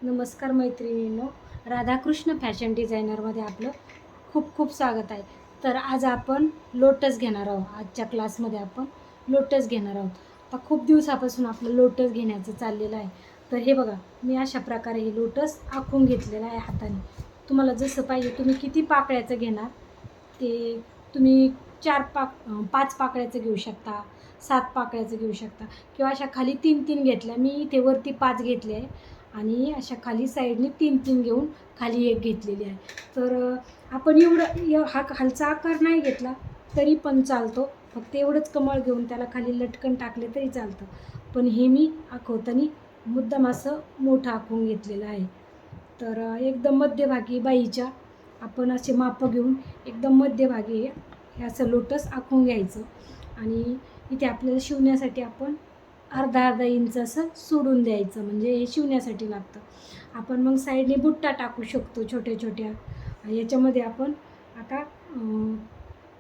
नमस्कार मैत्रिणींनो, राधाकृष्ण फॅशन डिझायनरमध्ये आपलं खूप खूप स्वागत आहे. तर आज आपण लोटस घेणार आहोत. आजच्या क्लासमध्ये आपण लोटस घेणार आहोत. आता खूप दिवसापासून आपलं लोटस घेण्याचं चाललेलं आहे. तर हे बघा, मी अशा प्रकारे हे लोटस आखून घेतलेलं आहे हाताने. तुम्हाला जसं पाहिजे, तुम्ही किती पाकळ्याचं घेणार ते तुम्ही 5 पाकळ्याचं घेऊ शकता, 7 पाकळ्याचं घेऊ शकता किंवा अशा खाली 3-3 घेतल्या. मी इथे वरती 5 घेतले आहे आणि अशा खाली साईडने 3-3 घेऊन खाली एक घेतलेली आहे. तर आपण हा खालचा आकार नाही घेतला तरी पण चालतो. फक्त एवढंच कमळ घेऊन त्याला खाली लटकन टाकले तरी चालतं. पण हे मी आखवताना मुद्दाम असं मोठं आखून घेतलेलं आहे. तर एकदम मध्यभागी बाईच्या आपण असे मापं घेऊन एकदम मध्यभागी हे असं लोटस आखून घ्यायचं आणि इथे आपल्याला शिवण्यासाठी आपण अर्धा इंच असं सोडून द्यायचं, म्हणजे हे शिवण्यासाठी लागतं. आपण मग साईडने बुट्टा टाकू शकतो छोट्या छोट्या. याच्यामध्ये आपण आता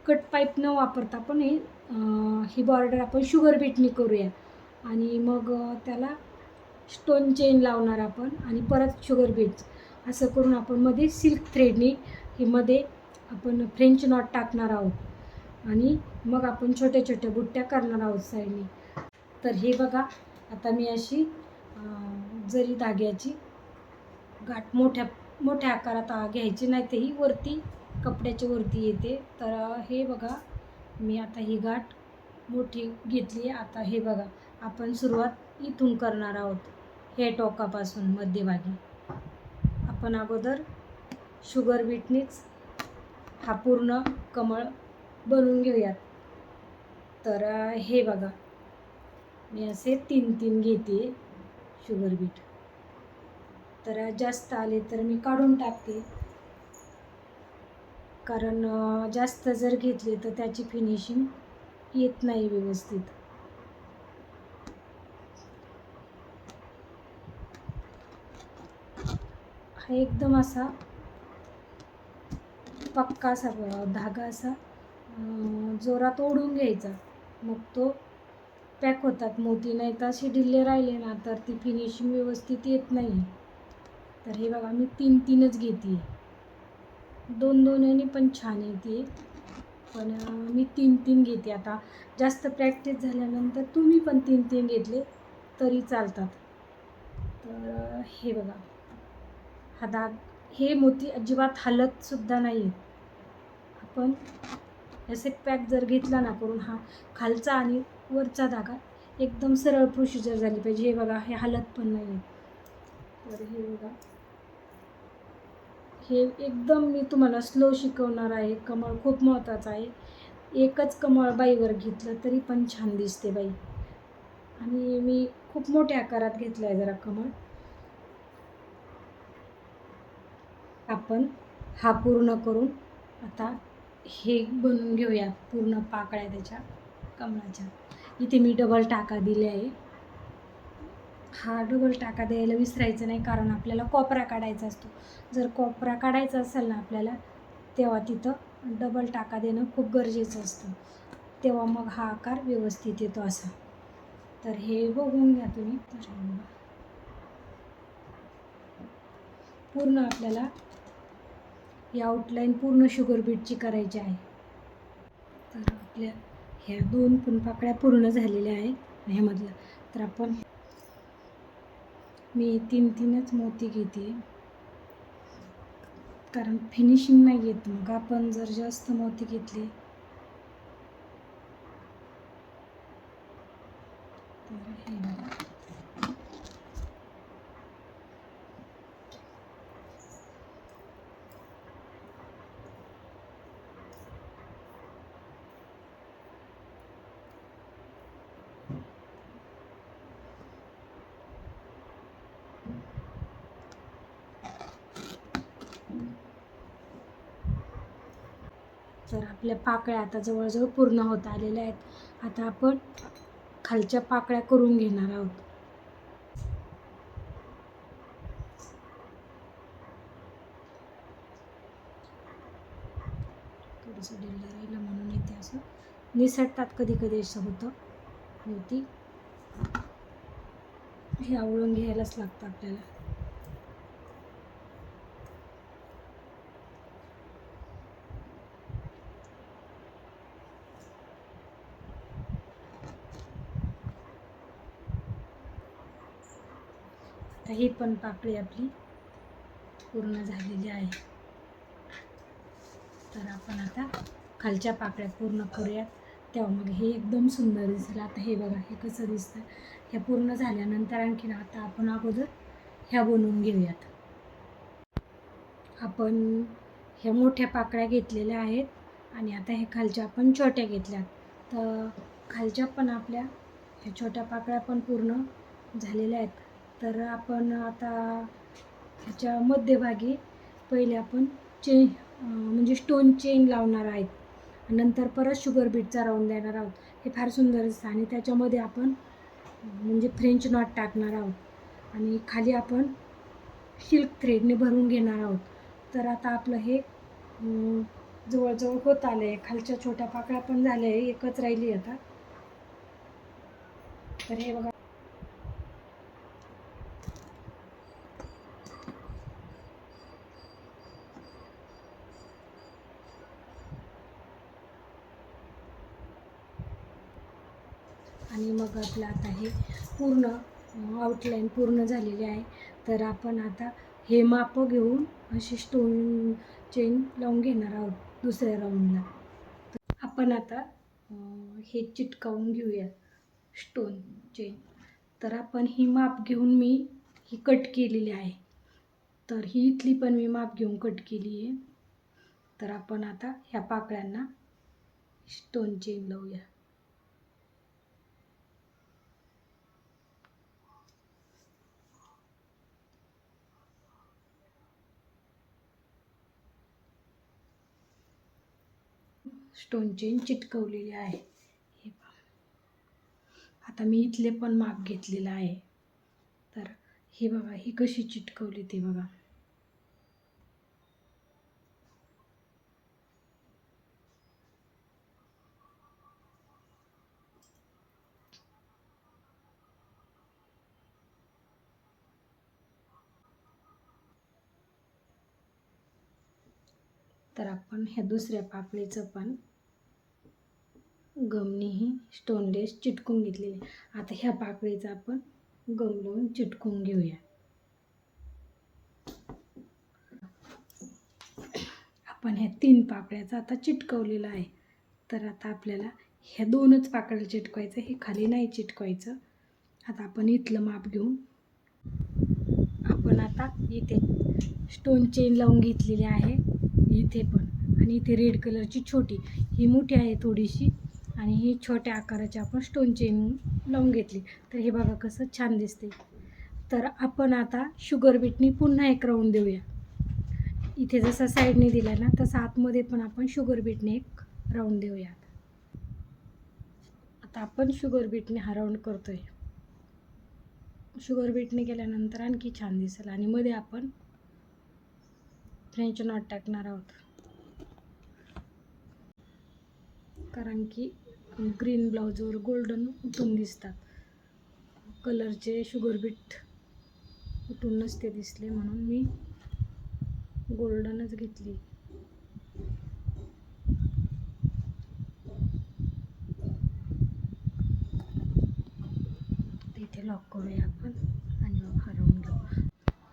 कट पाईप न वापरता पण ही बॉर्डर आपण शुगर बीटनी करूया आणि मग त्याला स्टोन चेन लावणार आपण आणि परत शुगर बीट्स असं करून आपण मध्ये सिल्क थ्रेडनी हे मध्ये आपण फ्रेंच नॉट टाकणार आहोत आणि मग आपण छोट्या छोट्या बुट्ट्या करणार आहोत साईडने. तर हे बघा, आता मी अशी जरी धाग्याची गाठ मोठ्या आकारात घ्यायची, नाही तर ही वरती कपड्याच्या वरती येते. तर हे बघा, मी आता ही गाठ मोठी घेतली. आता हे बघा, आपण सुरुवात इथून करणार आहोत, हे टोकापासून मध्यभागी. आपण अगोदर शुगर बीटनीच हा पूर्ण कमळ बनवून घेऊयात. तर हे बघा, मी असे 3-3 घेते शुगर बीट. तर जास्त आले तर मी काढून टाकते, कारण जास्त जर घेतले तर त्याची फिनिशिंग येत नाही व्यवस्थित. हा एकदम असा पक्का असा धागा असा जोरात ओढून घ्यायचा, मग तो पॅक होतात मोती. नाही तर असे ढिल्ले राहिले ना तर ती फिनिशिंग व्यवस्थित येत नाही. तर हे बघा, मी 3-3च घेते. 2-2 याने पण छान येते, पण मी 3-3 घेते. आता जास्त प्रॅक्टिस झाल्यानंतर तुम्ही पण 3-3 घेतले तरी चालतात. तर हे बघा, हा हे मोती अजिबात हलत सुद्धा नाही. आपण असे पॅक जर घेतला ना करून, हा खालचा आणि वरचा धागा एकदम सरळ प्रोसिजर झाली पाहिजे. हे बघा, हे हलत पण नाही. तर हे बघा, हे एकदम मी तुम्हाला स्लो शिकवणार आहे. कमळ खूप महत्त्वाचं आहे. एकच कमळ बाईवर घेतलं तरी पण छान दिसते बाई. आणि मी खूप मोठ्या आकारात घेतलं आहे जरा कमळ. आपण हा पूर्ण करून आता हे बनवून घेऊया पूर्ण पाकळ्या त्याच्या कमळाच्या. इथे मी डबल टाका दिले आहे. हा डबल टाका द्यायला विसरायचं नाही, कारण आपल्याला कोपरा काढायचा असतो. जर कोपरा काढायचा असेल ना आपल्याला, तेव्हा तिथं डबल टाका देणं खूप गरजेचं असतं. तेव्हा मग हा आकार व्यवस्थित येतो असा. तर हे बघून घ्या तुम्ही. तर पूर्ण आपल्याला ही आउटलाईन पूर्ण शुगर बीटची करायची आहे. तर आपल्या ह्या 2 पण पाकळ्या पूर्ण झालेल्या आहेत ह्यामधल्या. तर आपण मी 3-3च मोती घेते, कारण फिनिशिंग नाही येत मग आपण जर जास्त मोती घेतले तर. हे बघा, तर आपल्या पाकळ्या आता जवळजवळ पूर्ण होत आलेल्या आहेत. आता आपण खालच्या पाकळ्या करून घेणार आहोत. थोडंसं ढिल्लं राहिलं म्हणून इथे असं निसटतात, कधी कधी असं होतं मोती. हे आवळून घ्यायलाच लागतं आपल्याला. तर ही पण पाकळी आपली पूर्ण झालेली आहे. तर आपण आता खालच्या पाकळ्या पूर्ण करूयात, तेव्हा मग हे एकदम सुंदर दिसेल. आता हे बघा, हे कसं दिसतं. हे पूर्ण झाल्यानंतर आणखीन आता आपण अगोदर ह्या बनवून घेऊयात. आपण ह्या मोठ्या पाकळ्या घेतलेल्या आहेत आणि आता हे खालच्या आपण छोट्या घेतल्यात. तर खालच्या पण आपल्या ह्या छोट्या पाकळ्या पण पूर्ण झालेल्या आहेत. तर आपण आता ह्याच्या मध्यभागी पहिले आपण म्हणजे स्टोन चेन लावणार आहेत, नंतर परत शुगर बीटचा राऊंड देणार आहोत. हे फार सुंदर दिसतं आणि त्याच्यामध्ये आपण म्हणजे फ्रेंच नॉट टाकणार आहोत आणि खाली आपण सिल्क थ्रेडने भरून घेणार आहोत. तर आता आपलं हे जवळजवळ होत आलं आहे. खालच्या छोट्या पाकळ्या पण झाल्या आहे, एकच राहिली आता. तर हे बघा, आणि मग आपलं आता हे पूर्ण आउटलाईन पूर्ण झालेली आहे. तर आपण आता हे माप घेऊन अशी स्टोन चेन लावून घेणार आहोत दुसऱ्या राऊंडला. आपण आता हे चिटकावून घेऊया स्टोन चेन. तर आपण ही माप घेऊन मी ही कट केलेली आहे. तर ही इथली पण मी माप घेऊन कट केली आहे. तर आपण आता ह्या पाकळ्यांना स्टोन चेन लावूया. स्टोन चेन चिटकवलेली आहे. हे आता मी इथले पण माप घेतलेलं आहे. तर हे बघा, ही कशी चिटकवली ते बघा. तर आपण ह्या दुसऱ्या पाकळीचं पण गमनीही स्टोनलेस चिटकून घेतलेली. आता ह्या पाकळीचं आपण गम लावून चिटकून घेऊया. आपण ह्या 3 पाकळ्याचं आता चिटकवलेलं आहे. तर आता आपल्याला ह्या 2च पाकळ्या चिटकवायचं, हे खाली नाही चिटकवायचं. आता आपण इथलं माप घेऊन आपण आता इथे स्टोन चेन लावून घेतलेली आहे, इथे पण. आणि इथे रेड कलरची छोटी, ही मोठी आहे थोडीशी, आणि ही छोट्या आकाराची आपण स्टोन चेन लावून घेतली. तर हे बघा कसं छान दिसते. तर आपण आता शुगर बीटनी पुन्हा एक राऊंड देऊया. इथे जसा साईडने दिला ना, तसा आतमध्ये पण आपण शुगर बीटने एक राऊंड देऊया. आता आपण शुगर बीटने हा राऊंड करतोय. शुगर बीटने केल्यानंतर आणखी छान दिसेल. आणि मध्ये आपण फ्रेंच नॉट टाकणार आहोत, कारण की ग्रीन ब्लाऊजवर गोल्डन उठून दिसतात. कलरचे शुगर बीट उठून नसते दिसले, म्हणून मी गोल्डनच घेतली. इथे लॉक करूया आपण आणि मग हरवून घेऊ.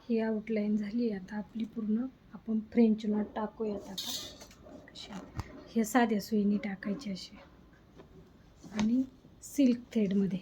ही आउटलाईन झाली. आता आपली पूर्ण आपण फ्रेंच नॉट टाकूयात. आता कशा हे साध्या सुईने टाकायचे असे आणि सिल्क थ्रेडमध्ये.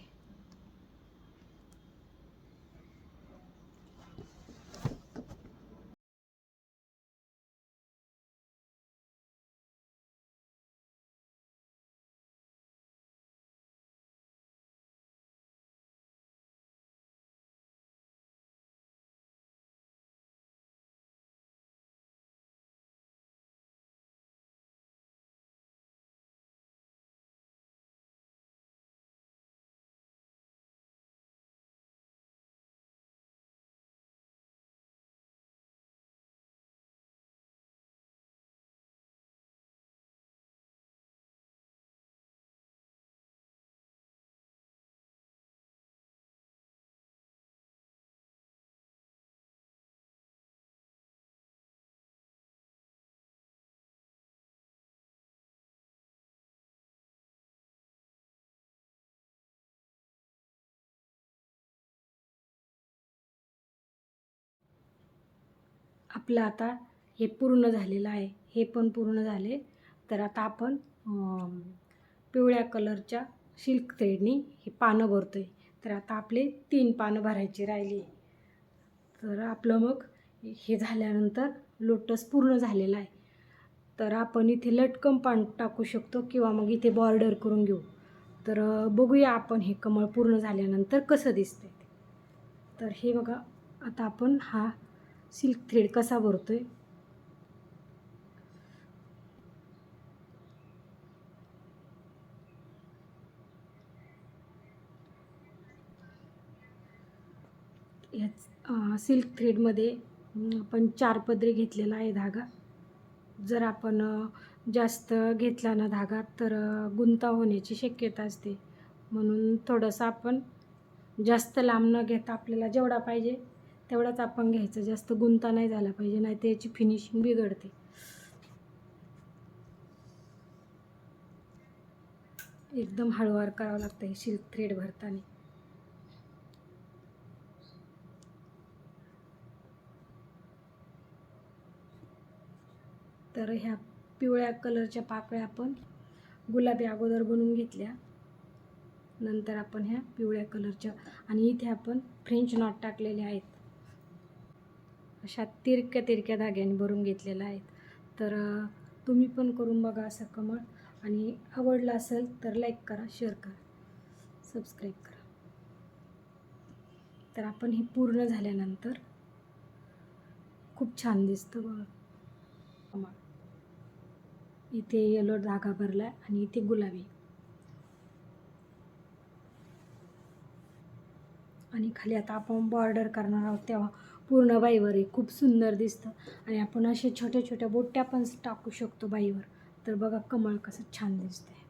आपलं आता हे पूर्ण झालेलं आहे, हे पण पूर्ण झाले. तर आता आपण पिवळ्या कलरच्या सिल्क थ्रेडनी हे पानं भरतो आहे. तर आता आपले 3 पानं भरायची राहिली. तर आपलं मग हे झाल्यानंतर लोटस पूर्ण झालेला आहे. तर आपण इथे लटकन पण टाकू शकतो किंवा मग इथे बॉर्डर करून घेऊ. तर बघूया आपण हे कमळ पूर्ण झाल्यानंतर कसं दिसतंय ते. तर हे बघा, आता आपण हा सिल्क थ्रेड कसा भरतोय. याच सिल्क थ्रेडमध्ये आपण 4 पदरी घेतलेला आहे धागा. जर आपण जास्त घेतला ना धागा तर गुंता होण्याची शक्यता असते. म्हणून थोडंसं आपण जास्त लांब न घेता आपल्याला जेवढा पाहिजे तेवढाच आपण घ्यायचं. जास्त गुंता नाही झाला पाहिजे, नाही तर याची फिनिशिंग बिघडते. एकदम हळूवार करावं लागतं हे सिल्क थ्रेड भरताना. तर ह्या पिवळ्या कलरच्या पाकळ्या आपण गुलाबी अगोदर बनवून घेतल्या. नंतर आपण ह्या पिवळ्या कलरच्या आणि इथे आपण फ्रेंच नॉट टाकलेले आहेत. अशा तिरक्या धाग्याने भरून घेतलेल्या आहेत. तर तुम्ही पण करून बघा असं कमळ. आणि आवडलं असेल तर लाईक करा, शेअर करा, सबस्क्राईब करा. तर आपण हे पूर्ण झाल्यानंतर खूप छान दिसतं बघा कमळ. इथे येलो धागा भरला आणि इथे गुलाबी आणि खाली आता आपण बॉर्डर करणार आहोत तेव्हा पूर्ण बाईवर हे खूप सुंदर दिसतं. आणि आपण असे छोट्या छोट्या बोट्या पण टाकू शकतो बाईवर. तर बघा कमळ कसं छान दिसतंय.